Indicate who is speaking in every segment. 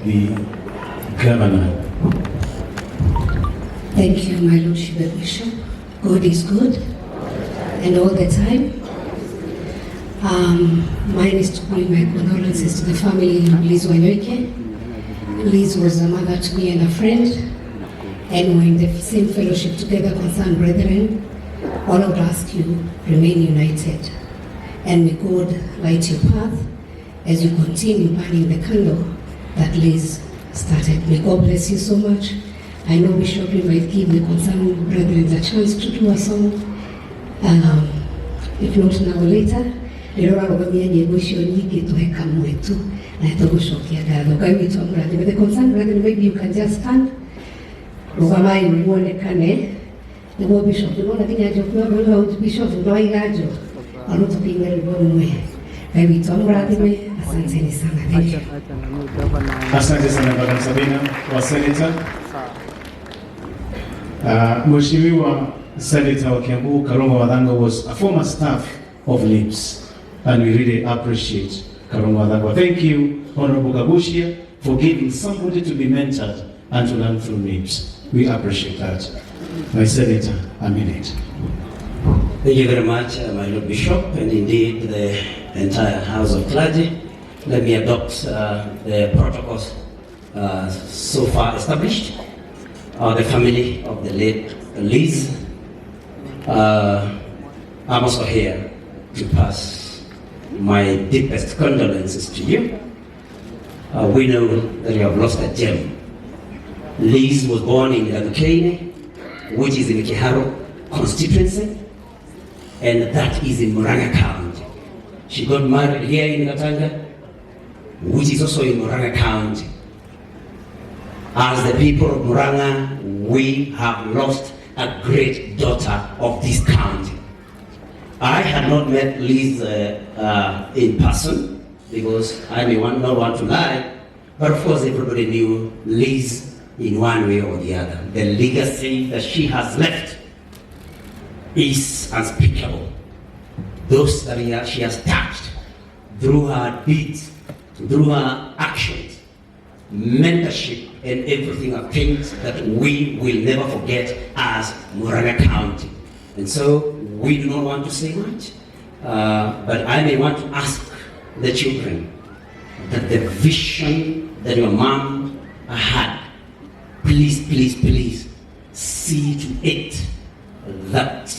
Speaker 1: the governor.
Speaker 2: Thank you, my Lordship the Bishop. God is good, and all the time. Mine is to bring my condolences to the family of Liz Wanyoike. Liz was a mother to me and a friend, and we're in the same fellowship together, concerned brethren. All I would ask you, remain united, and may God light your path as you continue burning the candle that Liz started. May God bless you so much. I know Bishop might give the concerned brethren the chance to do a song, if not now or later. May the concerned brethren, maybe you can just stand. The Bishop, the one I think I just know Bishop, the Noy Rajo, a lot of people go away. Maybe Tom Radime, Asante Sana. Thank you.
Speaker 1: Asante sana Madam Sabina, wa Senator. Mheshimiwa Senator wa Kiambu, Karongo Wadhanga was a former staff of LIPS, and we really appreciate Karongo Wadhanga. Thank you, Honorable Gabushia, for giving somebody to be mentored and to learn through LIPS. We appreciate that. My Senator, a minute.
Speaker 3: Thank you very much, my Lord Bishop, and indeed the entire House of Clergy. Let me adopt the protocols so far established. The family of the late Liz, I'm also here to pass my deepest condolences to you. We know that you have lost a gem. Liz was born in Wanyoike, which is in Kiharo constituency, and that is in Murang'a County. She got married here in Gatanga, which is also in Murang'a County. As the people of Murang'a, we have lost a great daughter of this county. I had not met Liz in person, because I may not want to lie, but of course everybody knew Liz in one way or the other. The legacy that she has left is unspeakable. Those that she has touched through her deeds, through her actions, mentorship, and everything are things that we will never forget as Murang'a County. And so we do not want to say much, but I may want to ask the children that the vision that your mom had, please, please, please see to it that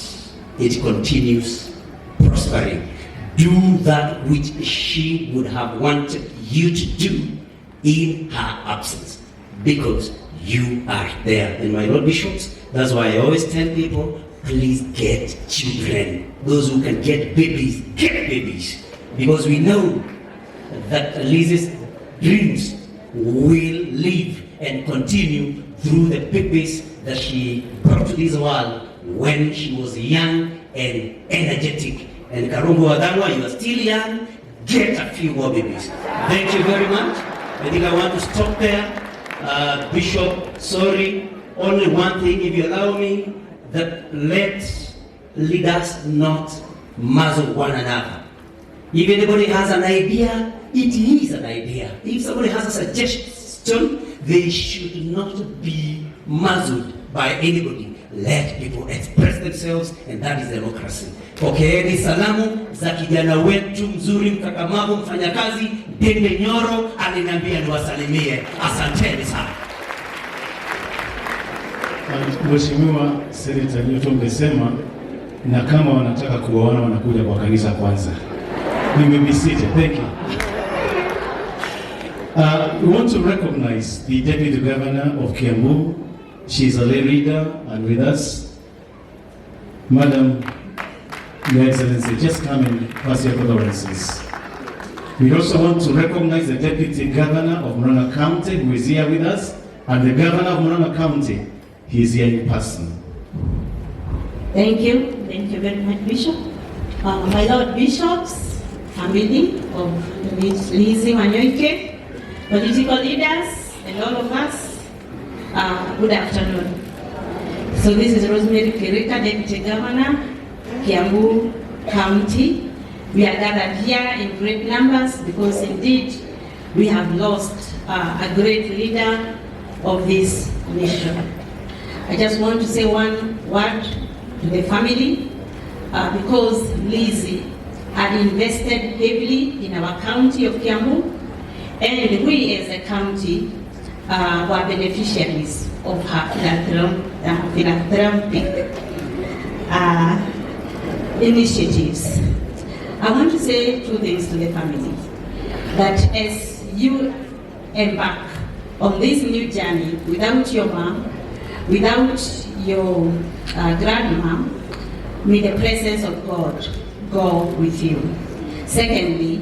Speaker 3: it continues prospering. Do that which she would have wanted you to do in her absence, because you are there. And my Lord Bishops, that's why I always tell people, please get children. Those who can get babies, get babies. Because we know that Liz's dreams will live and continue through the babies that she brought to this world when she was young and energetic. And Karongo Wadhanga, you are still young, get a few more babies. Thank you very much. I think I want to stop there. Bishop, sorry, only one thing, if you allow me, that let leaders not muzzle one another. If anybody has an idea, it is an idea. If somebody has a suggestion, they should not be muzzled by anybody. Let people express themselves, and that is democracy. Pokeeni salamu za kijana wetu mzuri, mkakamavu, mfanyakazi Dembe Nyoro, aliniambia niwasalimie. Asanteni sana.
Speaker 1: Mheshimiwa Senator Newton umesema, na kama wanataka kuwaona wanakuja kwa kanisa kwanza. You may be seated. Thank you. We want to recognize the Deputy Governor of Kiambu. She is a lay reader and with us. Madam, Your Excellency, just come and pass your condolences. We also want to recognize the Deputy Governor of Murang'a County, who is here with us, and the Governor of Murang'a County. He is here in person.
Speaker 4: Thank you very much, Bishop. My Lord Bishops, family of Liz Wanyoike, political leaders, and all of us, good afternoon. So this is Rosemary Kirika, Deputy Governor, Kiambu County. We are gathered here in great numbers because indeed we have lost a great leader of this nation. I just want to say one word to the family because Lizzie had invested heavily in our county of Kiambu, and we as a county were beneficiaries of her philanthropic initiatives. I want to say two things to the family, that as you embark on this new journey without your mom, without your grandma, may the presence of God go with you. Secondly,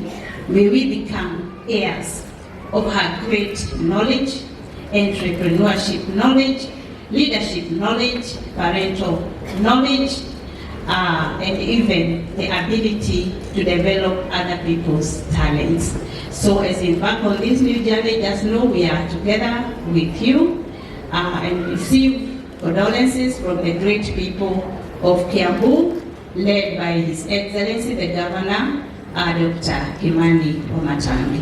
Speaker 4: may we become heirs of her great knowledge, entrepreneurship knowledge, leadership knowledge, parental knowledge, and even the ability to develop other people's talents. So as you embark on this new journey, just know we are together with you and receive condolences from the great people of Kiambu, led by His Excellency the Governor, Dr. Kimani Wamatangi.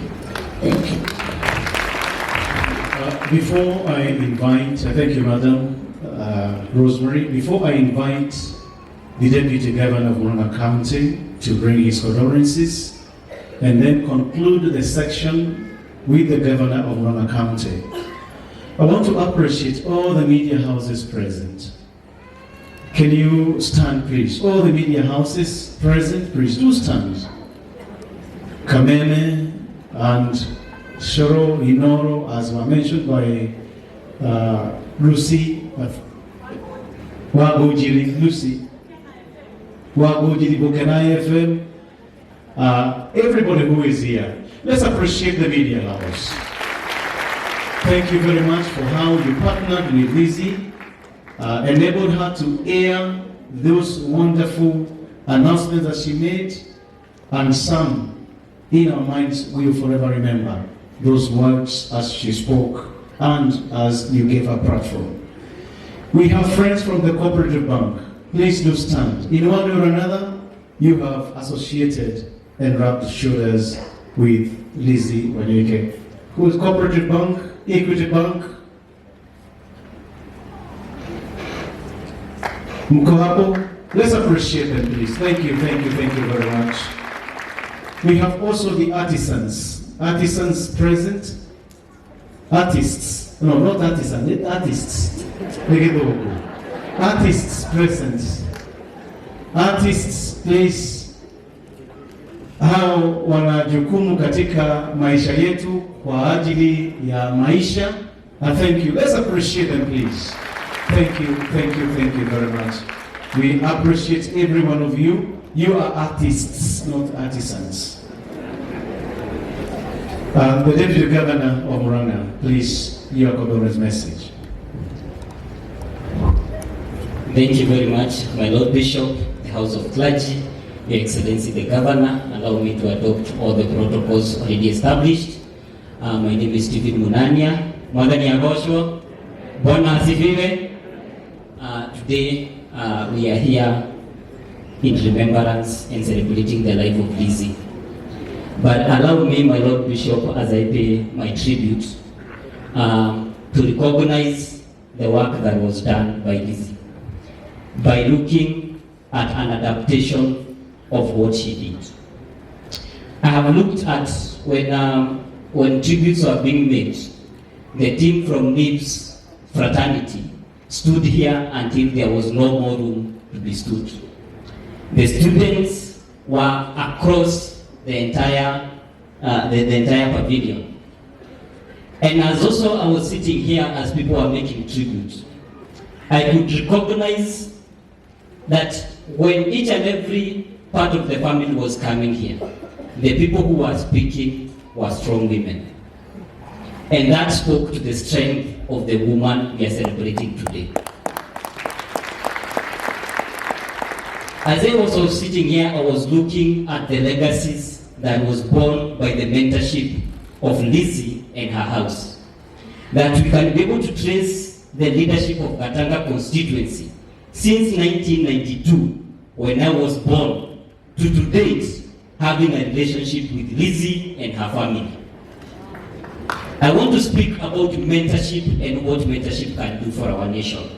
Speaker 4: Thank you.
Speaker 1: Before I invite, thank you, Madam Rosemary. Before I invite the Deputy Governor of Murang'a County to bring his condolences and then conclude the section with the Governor of Murang'a County, I want to appreciate all the media houses present. Can you stand, please? All the media houses present, please do stand. Kameme and Shoro, Inoro, as were mentioned by Lucy, Wagojiri, Lucy, Wagojiri, Bukanai FM, everybody who is here. Let's appreciate the media house. Thank you very much for how you partnered with Lizzie, enabled her to air those wonderful announcements that she made, and some in our minds will forever remember those words as she spoke and as you gave her platform. We have friends from the Cooperative Bank. Please do stand. In one way or another, you have associated and rubbed shoulders with Lizzie Wanyoike. Who is Cooperative Bank? Equity Bank? Mko? Let's appreciate them, please. Thank you very much. We have also the artisans. Artisans present. Artists. No, not artisans, artists. Artists present. Artists, please. Hao wana jukumu katika maisha yetu kwa ajili ya maisha. Thank you. Let's appreciate them, please. Thank you very much. We appreciate every one of you. You are artists, not artisans. The Deputy Governor of Murang'a, please, your condolence message.
Speaker 5: Thank you very much, my Lord Bishop, the House of Clergy, Your Excellency the Governor. Allow me to adopt all the protocols already established. My name is Stephen Munania. Mwadhani Agosho, Bwana Asifiwe. Today we are here in remembrance and celebrating the life of Lizzie. But allow me, my Lord Bishop, as I pay my tribute, to recognize the work that was done by Lizzie by looking at an adaptation of what she did. I have looked at when tributes were being made, the team from NIBS fraternity stood here until there was no more room to be stood. The students were across the entire pavilion. And as also I was sitting here as people were making tribute, I could recognize that when each and every part of the family was coming here, the people who were speaking were strong women. And that spoke to the strength of the woman we are celebrating today. As I was also sitting here, I was looking at the legacies that was born by the mentorship of Lizzie and her house. That we can be able to trace the leadership of Gatanga constituency since 1992, when I was born, to date, having a relationship with Lizzie and her family. I want to speak about mentorship and what mentorship can do for our nation.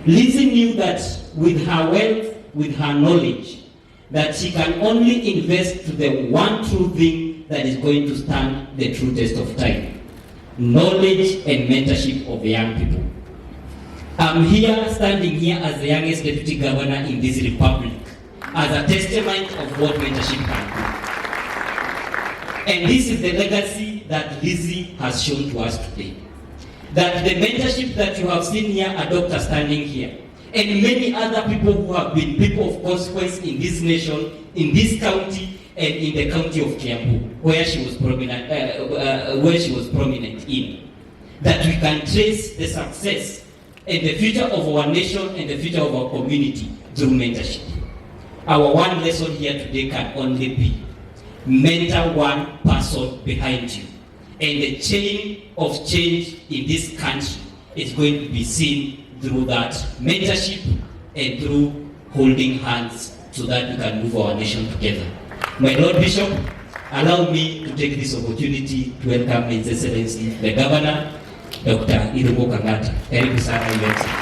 Speaker 5: Lizzie knew that with her wealth, with her knowledge, that she can only invest to the one true thing that is going to stand the true test of time: knowledge and mentorship of young people. I'm here, standing here as the youngest deputy governor in this republic, as a testament of what mentorship can do. And this is the legacy that Lizzie has shown to us today. That the mentorship that you have seen here, a doctor standing here, and many other people who have been people of consequence in this nation, in this county, and in the county of Kiambu, where she was prominent, in, that we can trace the success and the future of our nation and the future of our community through mentorship. Our one lesson here today can only be: mentor one person behind you, and the chain of change in this country is going to be seen through that mentorship and through holding hands, so that we can move our nation together. My Lord Bishop, allow me to take this opportunity to welcome His Excellency the Governor, Dr. Irungo Kangata. Karibu sana, Your Excellency.